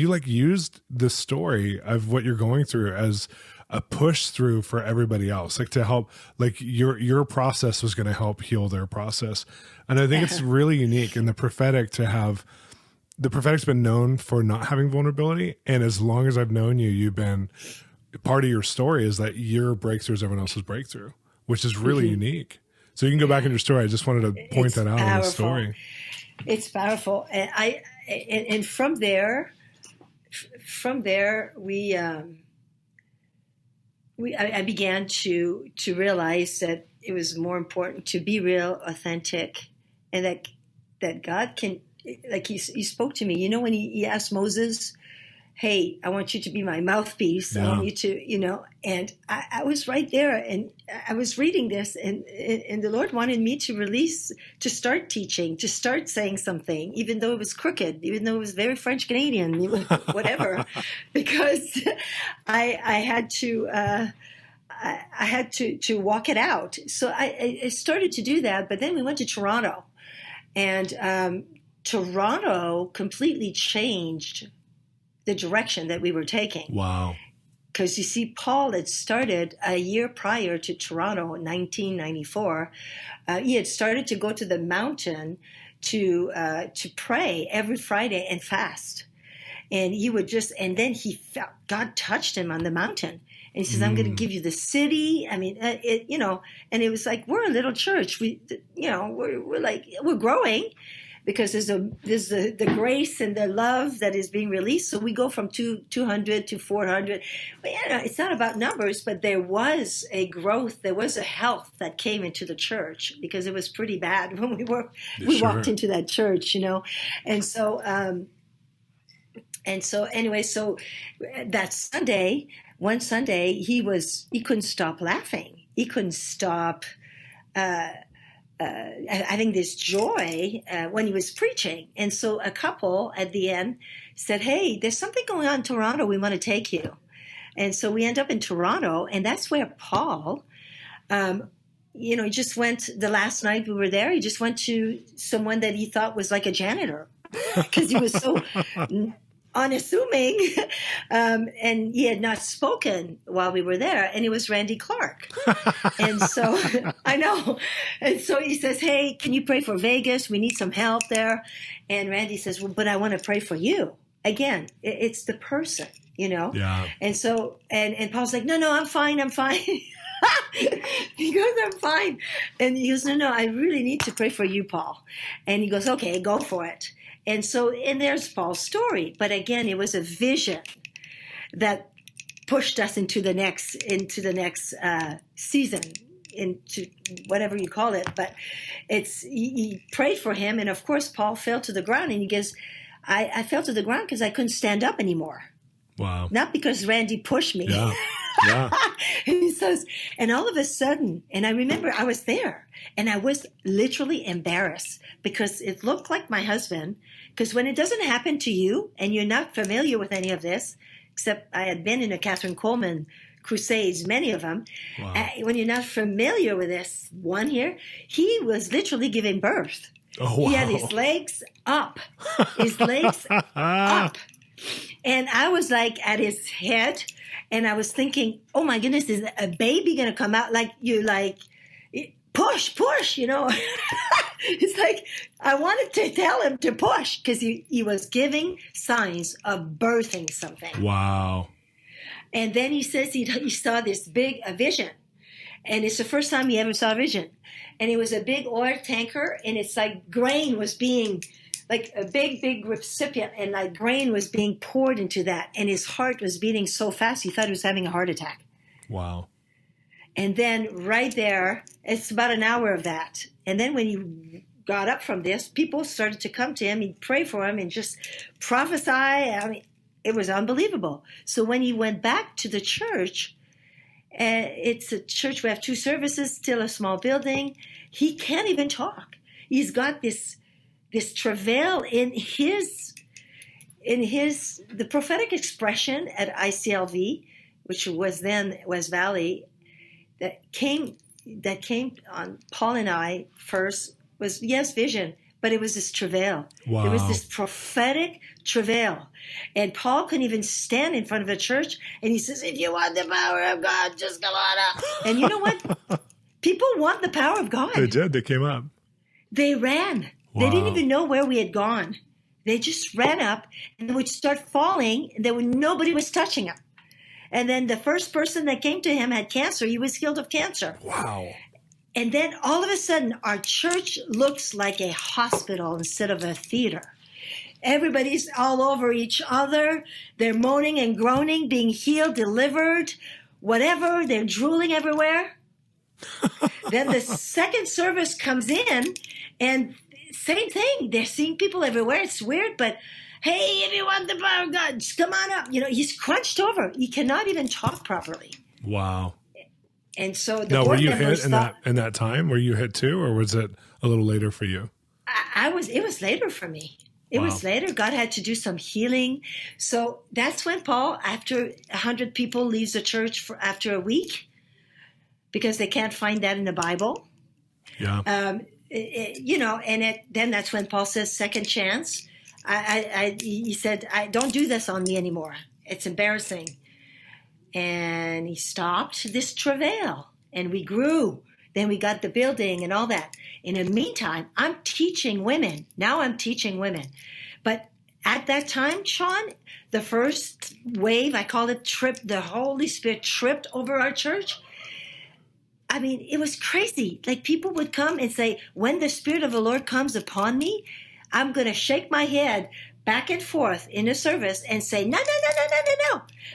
you like used the story of what you're going through as a push through for everybody else, like to help, like your process was going to help heal their process. And I think it's really unique in the prophetic to have, the prophetic's been known for not having vulnerability. And as long as I've known you, you've been, part of your story is that your breakthrough is everyone else's breakthrough, which is really unique. So you can go back in your story. I just wanted to point that out in the story. It's powerful. And and from there, I began to realize that it was more important to be real, authentic, and that God can, like he spoke to me. You know, when he asked Moses, "Hey, I want you to be my mouthpiece. I want you to, and I was right there, and I was reading this, and the Lord wanted me to start teaching, to start saying something, even though it was crooked, even though it was very French Canadian, whatever, because I had to walk it out. So I started to do that, but then we went to Toronto, and Toronto completely changed the direction that we were taking. Wow. Because you see, Paul had started a year prior to Toronto, 1994. He had started to go to the mountain to pray every Friday and fast. And he would and then he felt, God touched him on the mountain. And he says, I'm going to give you the city. I mean, and it was like, we're a little church. We're growing. Because there's the grace and the love that is being released. So we go from 200 to 400. But, it's not about numbers, but there was a growth. There was a health that came into the church because it was pretty bad when we walked into that church, And so, anyway, so that Sunday, one Sunday, he couldn't stop laughing. He couldn't stop, having this joy when he was preaching. And so a couple at the end said, hey, there's something going on in Toronto. We want to take you. And so we end up in Toronto, and that's where Paul, he just went, the last night we were there, he just went to someone that he thought was like a janitor because he was so unassuming, and he had not spoken while we were there, and it was Randy Clark. And so I know. And so he says, hey, can you pray for Vegas? We need some help there. And Randy says, well, but I want to pray for you. Again, it's the person, Yeah. And so, and Paul's like, no, I'm fine. He goes, I'm fine. And he goes, no, I really need to pray for you, Paul. And he goes, okay, go for it. And so, and there's Paul's story. But again, it was a vision that pushed us into the next season, into whatever you call it. But he prayed for him. And of course, Paul fell to the ground, and he goes, I fell to the ground because I couldn't stand up anymore. Wow. Not because Randy pushed me. Yeah. Yeah. And he says, and all of a sudden, and I remember I was there, and I was literally embarrassed because it looked like my husband. Because when it doesn't happen to you and you're not familiar with any of this, except I had been in a Catherine Coleman crusades, many of them. Wow. When you're not familiar with this one here, he was literally giving birth. Oh, wow. He had his legs up, up. And I was like at his head, and I was thinking, oh my goodness, is a baby going to come out? Like, you like, push, It's like, I wanted to tell him to push because he was giving signs of birthing something. Wow. And then he says he saw this big vision. And it's the first time he ever saw a vision. And it was a big oil tanker, and it's like grain was being, like a big recipient, and like grain was being poured into that. And his heart was beating so fast, he thought he was having a heart attack. Wow. And then right there, it's about an hour of that. And then when he got up from this, people started to come to him. He'd pray for him and just prophesy. I mean, it was unbelievable. So when he went back to the church, it's a church, we have 2 services, still a small building. He can't even talk. He's got this travail in the prophetic expression at ICLV, which was then West Valley, that came on Paul and I first was, yes, vision, but it was this travail. Wow. It was this prophetic travail. And Paul couldn't even stand in front of a church. And he says, if you want the power of God, just come on up. And you know what? People want the power of God. They did. They came up. They ran. Wow. They didn't even know where we had gone. They just ran up and they would start falling. And nobody was touching them. And then the first person that came to him had cancer. He was healed of cancer. Wow. And then all of a sudden, our church looks like a hospital instead of a theater. Everybody's all over each other. They're moaning and groaning, being healed, delivered, whatever. They're drooling everywhere. Then the second service comes in, and same thing. They're seeing people everywhere. It's weird, but hey, if you want the power of God, just come on up. You know, he's crunched over. He cannot even talk properly. Wow. And so the now, board were you members hit in that time? Were you hit too, or was it a little later for you? It was later for me. It was later. God had to do some healing. So that's when Paul, after 100 people leaves the church after a week, because they can't find that in the Bible. Yeah. Then that's when Paul says, second chance. He said, don't do this on me anymore. It's embarrassing. And he stopped this travail, and we grew. Then we got the building and all that. In the meantime, I'm teaching women. Now I'm teaching women. But at that time, Shawn, the first wave, I call it the Holy Spirit tripped over our church. I mean, it was crazy. Like, people would come and say, when the Spirit of the Lord comes upon me, I'm going to shake my head back and forth in a service and say, no.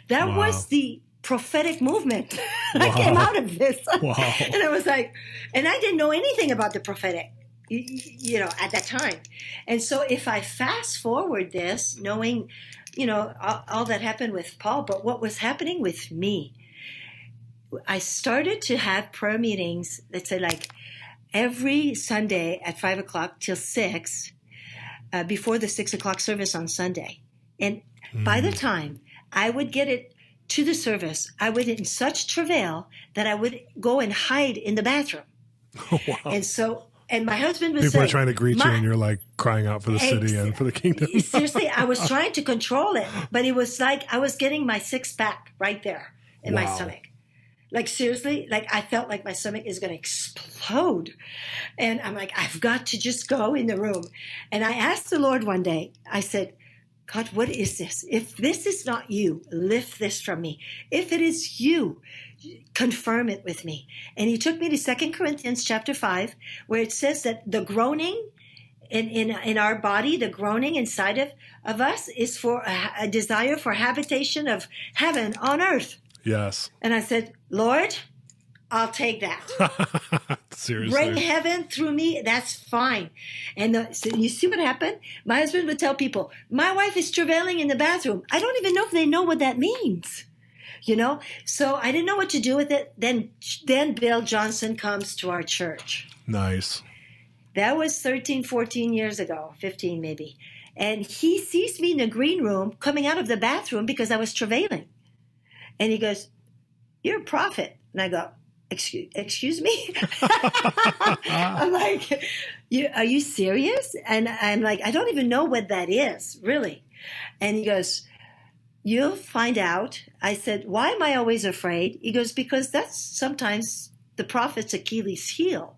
That was the prophetic movement that came out of this. Wow. And I was like, and I didn't know anything about the prophetic, at that time. And so if I fast forward this, knowing, all that happened with Paul, but what was happening with me, I started to have prayer meetings, let's say like every Sunday at 5 o'clock till 6, before the 6 o'clock service on Sunday. And by the time I would get it to the service, I would in such travail that I would go and hide in the bathroom. Wow. And my husband would say, people are trying to greet you and you're like crying out for the city and for the kingdom. Seriously, I was trying to control it, but it was like I was getting my six pack right there in my stomach. Like, seriously, like I felt like my stomach is going to explode. And I'm like, I've got to just go in the room. And I asked the Lord one day, I said, God, what is this? If this is not you, lift this from me. If it is you, confirm it with me. And he took me to 2 Corinthians chapter 5, where it says that the groaning in our body, the groaning inside of us is for a desire for habitation of heaven on earth. Yes. And I said, Lord, I'll take that. Seriously. Bring heaven through me. That's fine. And so you see what happened? My husband would tell people, my wife is travailing in the bathroom. I don't even know if they know what that means. So I didn't know what to do with it. Then Bill Johnson comes to our church. Nice. That was 13, 14 years ago, 15 maybe. And he sees me in the green room coming out of the bathroom because I was travailing. And he goes, you're a prophet. And I go, excuse me? I'm like, are you serious? And I'm like, I don't even know what that is, really. And he goes, you'll find out. I said, why am I always afraid? He goes, because that's sometimes the prophet's Achilles' heel.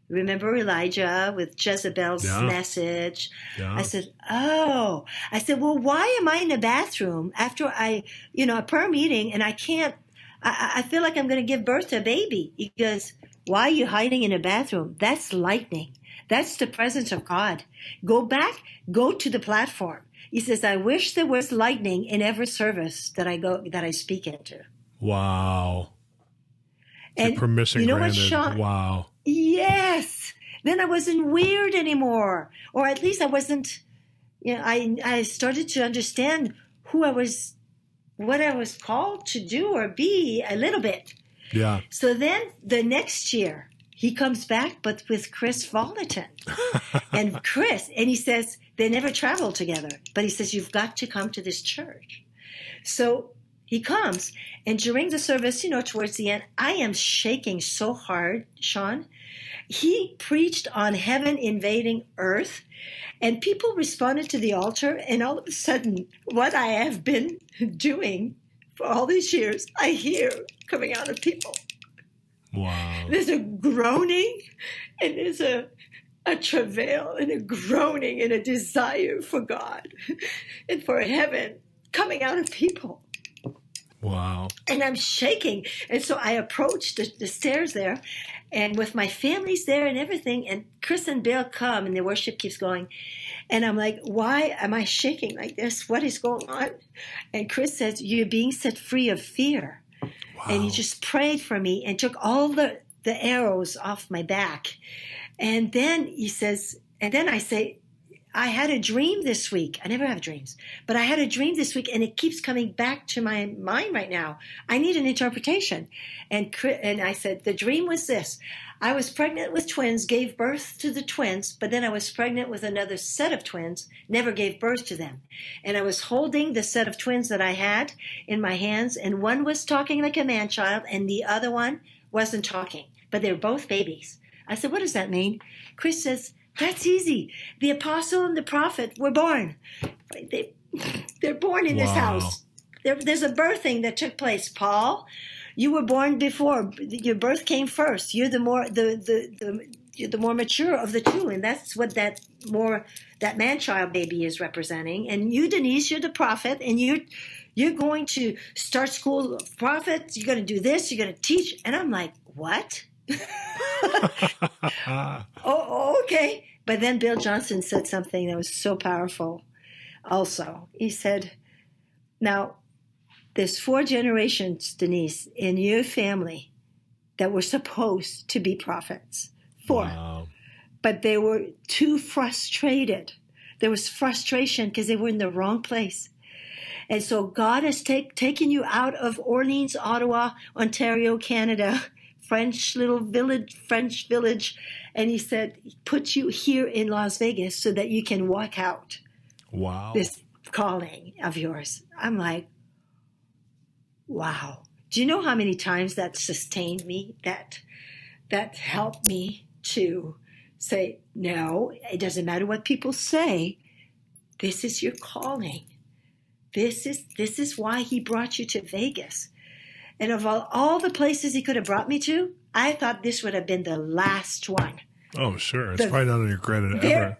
Remember Elijah with Jezebel's message? Yeah. I said, oh. I said, well, why am I in the bathroom after a prayer meeting and I can't, I feel like I'm going to give birth to a baby. He goes, why are you hiding in a bathroom? That's lightning. That's the presence of God. Go back, go to the platform. He says, I wish there was lightning in every service that I speak into. Wow. And permission you know granted. What, Shawn? Wow. Yes. Then I wasn't weird anymore. Or at least I wasn't, I started to understand what I was called to do or be a little bit. Yeah. So then the next year he comes back, but with Chris Volatin. And he says, they never traveled together, but he says, you've got to come to this church. So he comes, and during the service, towards the end, I am shaking so hard, Shawn. he preached on heaven invading earth, and people responded to the altar, and all of a sudden, what I have been doing for all these years, I hear coming out of people. Wow. There's a groaning, and there's a travail, and a groaning, and a desire for God and for heaven coming out of people. Wow. And I'm shaking. And so I approached the stairs there, and with my family's there and everything, and Chris and Bill come, and the worship keeps going. And I'm like, why am I shaking like this? What is going on? And Chris says, you're being set free of fear. Wow. And he just prayed for me and took all the arrows off my back. And then he says, and then I say, I had a dream this week. I never have dreams, but I had a dream this week, and it keeps coming back to my mind right now. I need an interpretation. And I said, the dream was this. I was pregnant with twins, gave birth to the twins, but then I was pregnant with another set of twins, never gave birth to them. And I was holding the set of twins that I had in my hands, and one was talking like a man-child, and the other one wasn't talking, but they were both babies. I said, what does that mean? Chris says, that's easy. The apostle and the prophet were born. They're born in this house. There's a birthing that took place. Paul, you were born before. Your birth came first. You're the more mature of the two, and that's what that man-child baby is representing. And you, Denise, you're the prophet, and you're going to start school of prophets. You're going to do this. You're going to teach. And I'm like, what? Oh, okay. But then Bill Johnson said something that was so powerful also. He said, now, there's 4 generations, Denise, in your family that were supposed to be prophets. 4. Wow. But they were too frustrated. There was frustration because they were in the wrong place. And so God has taken you out of Orleans, Ottawa, Ontario, Canada, French village, and he said, put you here in Las Vegas so that you can walk out this calling of yours. I'm like, wow. Do you know how many times that sustained me, that helped me to say, no, it doesn't matter what people say. This is your calling. This is why he brought you to Vegas. And of all the places he could have brought me to, I thought this would have been the last one. Oh, sure. It's probably not on your credit ever.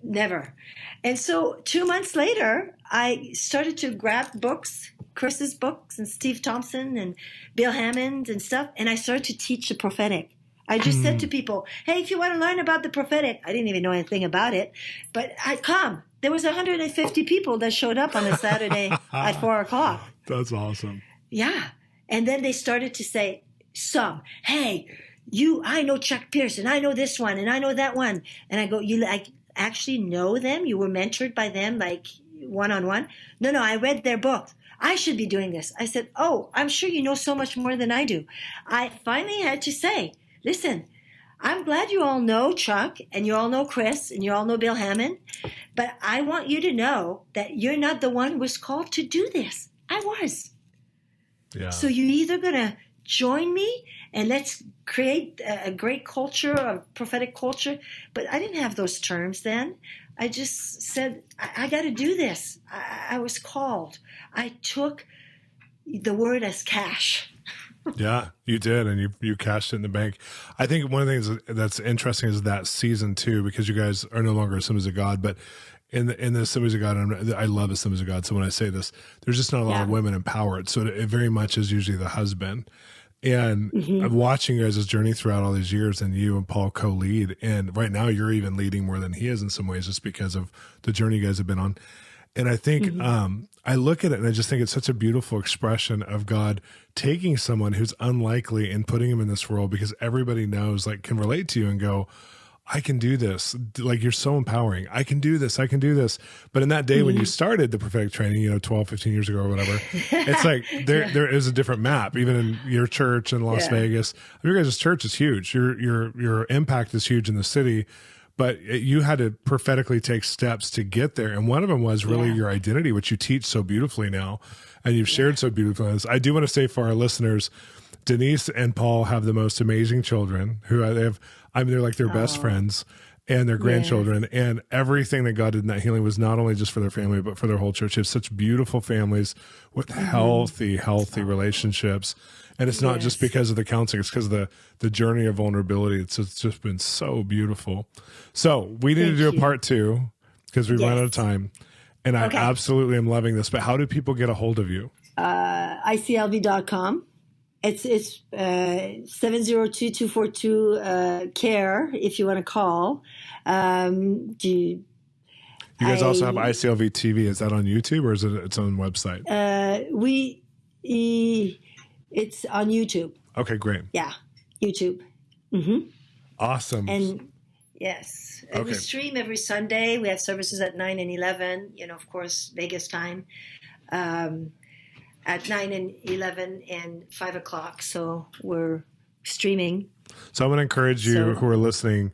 Never. And so 2 months later, I started to grab books, Chris's books and Steve Thompson and Bill Hammond and stuff, and I started to teach the prophetic. I just said to people, hey, if you want to learn about the prophetic, I didn't even know anything about it, but I'd come. There was 150 people that showed up on a Saturday at 4 o'clock. That's awesome. Yeah. And then they started to say, hey, I know Chuck Pearson, I know this one, and I know that one. And I go, you actually know them? You were mentored by them, like one-on-one? No, I read their book. I should be doing this. I said, oh, I'm sure you know so much more than I do. I finally had to say, listen, I'm glad you all know Chuck, and you all know Chris, and you all know Bill Hammond, but I want you to know that you're not the one who was called to do this. I was. Yeah. So you're either going to join me and let's create a great culture, a prophetic culture. But I didn't have those terms then. I just said, I got to do this. I was called. I took the word as cash. Yeah, you did. And you cashed it in the bank. I think one of the things that's interesting is that season 2, because you guys are no longer Assemblies of God, but in the Assemblies of God, and I love Assemblies of God. So when I say this, there's just not a lot of women empowered. So it very much is usually the husband. And I'm watching you guys' journey throughout all these years, and you and Paul co-lead. And right now you're even leading more than he is in some ways, just because of the journey you guys have been on. And I think, I look at it and I just think it's such a beautiful expression of God taking someone who's unlikely and putting him in this role, because everybody knows, like, can relate to you and go, I can do this. Like, you're so empowering. I can do this. I can do this. But in that day when you started the prophetic training, 12, 15 years ago or whatever, it's like there is a different map, even in your church in Las Vegas. Your guys' church is huge. Your impact is huge in the city, but you had to prophetically take steps to get there. And one of them was really your identity, which you teach so beautifully now, and you've shared so beautifully. I do want to say for our listeners, Denise and Paul have the most amazing children who they have. I mean, they're like their best friends and their grandchildren, and everything that God did in that healing was not only just for their family, but for their whole church. They have such beautiful families with healthy relationships. And it's not just because of the counseling, it's because of the journey of vulnerability. It's just been so beautiful. So we need to do a part 2 because we've run out of time. And I absolutely am loving this. But how do people get a hold of you? ICLV.com. It's 702-242-CARE if you want to call. You guys also have ICLV TV. Is that on YouTube or is it its own website? It's on YouTube. Okay, great. Yeah, YouTube. Awesome. And yes, we stream every Sunday. We have services at 9 and 11, of course, Vegas time, at 9 and 11 and 5 o'clock. So we're streaming. So I'm going to encourage you who are listening,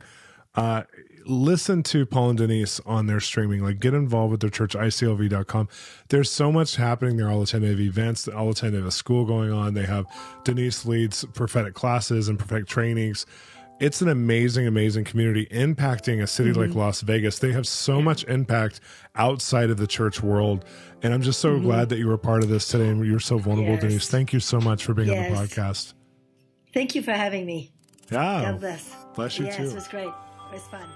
listen to Paul and Denise on their streaming. Like, get involved with their church, ICLV.com. There's so much happening there all the time. They have events all the time. They have a school going on. They have Denise leads prophetic classes and prophetic trainings. It's an amazing, amazing community impacting a city like Las Vegas. They have so much impact outside of the church world. And I'm just so glad that you were part of this today and you were so vulnerable, Denise. Thank you so much for being on the podcast. Thank you for having me. Yeah. God bless. Bless you too. Yes, it was great. It was fun.